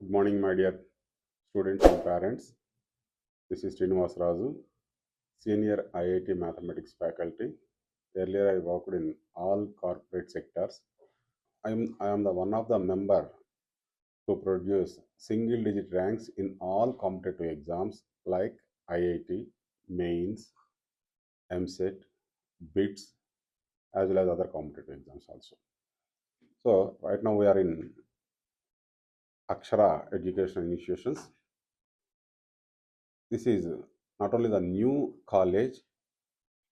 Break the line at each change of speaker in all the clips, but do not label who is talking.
Good morning, my dear students and parents. This is Srinivas Raju, Senior IIT Mathematics faculty. Earlier, I worked in all corporate sectors. I am the one of the member to produce single-digit ranks in all competitive exams like IIT, Mains, MSET, BITS, as well as other competitive exams also. So right now we are in Akshara Educational Institutions. This is not only the new college,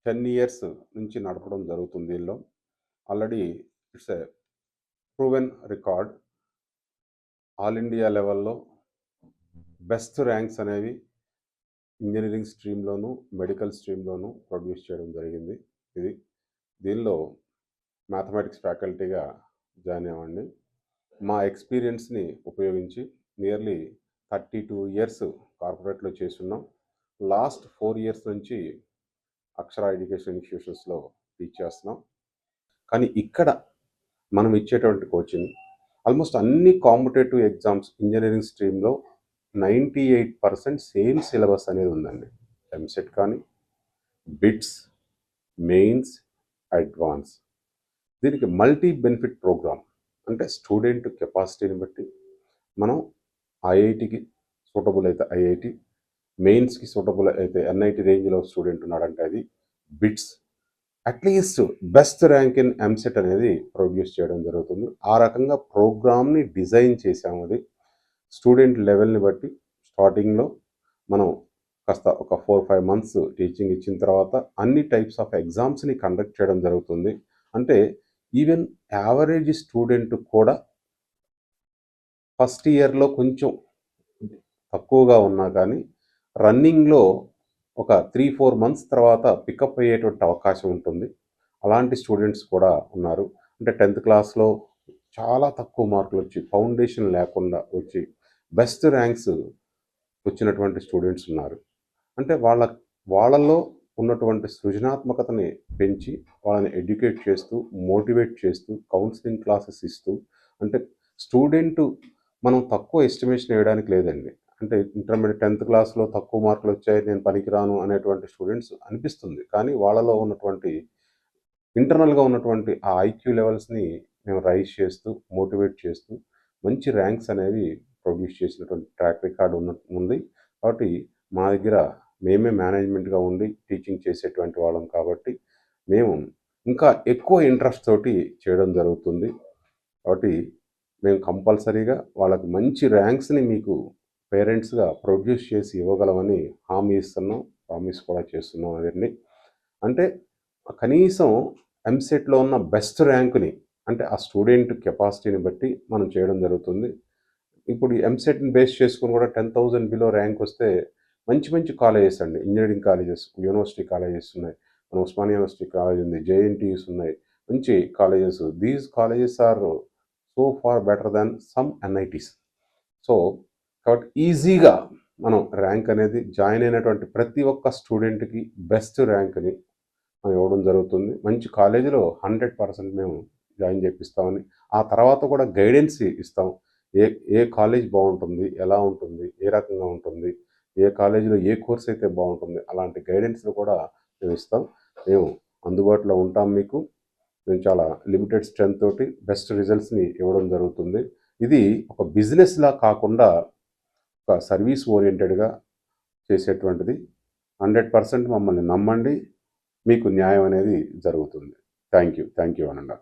10 years నుంచి నడపడం జరుగుతుంది. దీనిలో already it's a proven record. All India లెవెల్లో best ranks అనేవి engineering స్ట్రీమ్లోను, medical స్ట్రీమ్లోను produce చేయడం జరిగింది. దీనిలో mathematics ఫ్యాకల్టీగా join అవ్వండి. మా ఎక్స్పీరియన్స్ని ఉపయోగించి నియర్లీ 32 ఇయర్స్ కార్పొరేట్లో చేస్తున్నాం. లాస్ట్ 4 ఇయర్స్ నుంచి అక్షర ఎడ్యుకేషన్ ఇన్స్టిట్యూషన్స్లో టీచ్ చేస్తున్నాం. కానీ ఇక్కడ మనం ఇచ్చేటువంటి కోచింగ్ ఆల్మోస్ట్ అన్ని కాంపిటేటివ్ ఎగ్జామ్స్ ఇంజనీరింగ్ స్ట్రీమ్లో 98% సేమ్ సిలబస్ అనేది ఉందండి. ఎంసెట్ కానీ, బిట్స్, మెయిన్స్, అడ్వాన్స్. దీనికి మల్టీ బెనిఫిట్ ప్రోగ్రామ్, అంటే స్టూడెంట్ కెపాసిటీని బట్టి మనం ఐఐటికి సూటబుల్ అయితే ఐఐటి, మెయిన్స్కి సూటబుల్ అయితే ఎన్ఐటి రేంజ్లో స్టూడెంట్ ఉన్నాడంటే అది BITS, at least best rank in EAMCET అనేది ప్రొడ్యూస్ చేయడం జరుగుతుంది. ఆ రకంగా ప్రోగ్రామ్ని డిజైన్ చేసాము. అది స్టూడెంట్ లెవెల్ని బట్టి స్టార్టింగ్లో మనం కాస్త ఒక 4-5 మంత్స్ టీచింగ్ ఇచ్చిన తర్వాత అన్ని టైప్స్ ఆఫ్ ఎగ్జామ్స్ని కండక్ట్ చేయడం జరుగుతుంది. అంటే ఈవెన్ యావరేజ్ స్టూడెంట్ కూడా ఫస్ట్ ఇయర్లో కొంచెం తక్కువగా ఉన్నా కానీ రన్నింగ్లో ఒక 3-4 మంత్స్ తర్వాత పికప్ అయ్యేటువంటి అవకాశం ఉంటుంది. అలాంటి స్టూడెంట్స్ కూడా ఉన్నారు. అంటే 10th క్లాస్లో చాలా తక్కువ మార్కులు వచ్చి ఫౌండేషన్ లేకుండా వచ్చి బెస్ట్ ర్యాంక్స్ వచ్చినటువంటి స్టూడెంట్స్ ఉన్నారు. అంటే వాళ్ళల్లో ఉన్నటువంటి సృజనాత్మకతని పెంచి వాళ్ళని ఎడ్యుకేట్ చేస్తూ, మోటివేట్ చేస్తూ, కౌన్సిలింగ్ క్లాసెస్ ఇస్తూ, అంటే స్టూడెంట్ మనం తక్కువ ఎస్టిమేషన్ వేయడానికి లేదండి. అంటే ఇంటర్మీడియట్ 10th క్లాస్లో తక్కువ మార్కులు వచ్చాయి, నేను పనికిరాను అనేటువంటి స్టూడెంట్స్ అనిపిస్తుంది. కానీ వాళ్ళలో ఉన్నటువంటి ఇంటర్నల్గా ఉన్నటువంటి ఆ ఐక్యూ లెవెల్స్ని మేము రైజ్ చేస్తూ, మోటివేట్ చేస్తూ మంచి ర్యాంక్స్ అనేవి ప్రొడ్యూస్ చేసినటువంటి ట్రాక్ రికార్డు ఉంది. కాబట్టి మా దగ్గర మేమే మేనేజ్మెంట్గా ఉండి టీచింగ్ చేసేటువంటి వాళ్ళం కాబట్టి మేము ఇంకా ఎక్కువ ఇంట్రెస్ట్ తోటి చేయడం జరుగుతుంది. కాబట్టి మేము కంపల్సరీగా వాళ్ళకి మంచి ర్యాంక్స్ని మీకు పేరెంట్స్గా ప్రొడ్యూస్ చేసి ఇవ్వగలమని హామీ ఇస్తున్నాం, ప్రామిస్ కూడా చేస్తున్నాం. అవన్నీ అంటే కనీసం ఎంసెట్లో ఉన్న బెస్ట్ ర్యాంకుని, అంటే ఆ స్టూడెంట్ కెపాసిటీని బట్టి మనం చేయడం జరుగుతుంది. ఇప్పుడు ఎంసెట్ని బేస్ చేసుకుని కూడా 10,000 బిలో ర్యాంక్ వస్తే మంచి మంచి కాలేజెస్ అండి, ఇంజనీరింగ్ కాలేజెస్, యూనివర్సిటీ కాలేజెస్ ఉన్నాయి. మన ఉస్మానియా యూనివర్సిటీ కాలేజ్ ఉంది, జేఎన్టీయూస్ ఉన్నాయి, మంచి colleges. These colleges are so far better than some NITs. So కాబట్టి ఈజీగా మనం ర్యాంక్ అనేది జాయిన్ అయినటువంటి ప్రతి ఒక్క స్టూడెంట్కి బెస్ట్ ర్యాంక్ని మనం ఇవ్వడం జరుగుతుంది. మంచి కాలేజీలో 100% మేము జాయిన్ చేపిస్తామని, ఆ తర్వాత కూడా గైడెన్స్ ఇస్తాం. ఏ కాలేజ్ బాగుంటుంది, ఎలా ఉంటుంది, ఏ రకంగా ఉంటుంది, ఏ కాలేజీలో ఏ కోర్స్ అయితే బాగుంటుంది, అలాంటి గైడెన్స్ని కూడా మేము ఇస్తాం. మేము అందుబాటులో ఉంటాం మీకు. మేము చాలా లిమిటెడ్ స్ట్రెంత్ తోటి బెస్ట్ రిజల్ట్స్ని ఇవ్వడం జరుగుతుంది. ఇది ఒక బిజినెస్లా కాకుండా ఒక సర్వీస్ ఓరియంటెడ్గా చేసేటువంటిది. 100% మమ్మల్ని నమ్మండి, మీకు న్యాయం అనేది జరుగుతుంది. థ్యాంక్ యూ అనండి.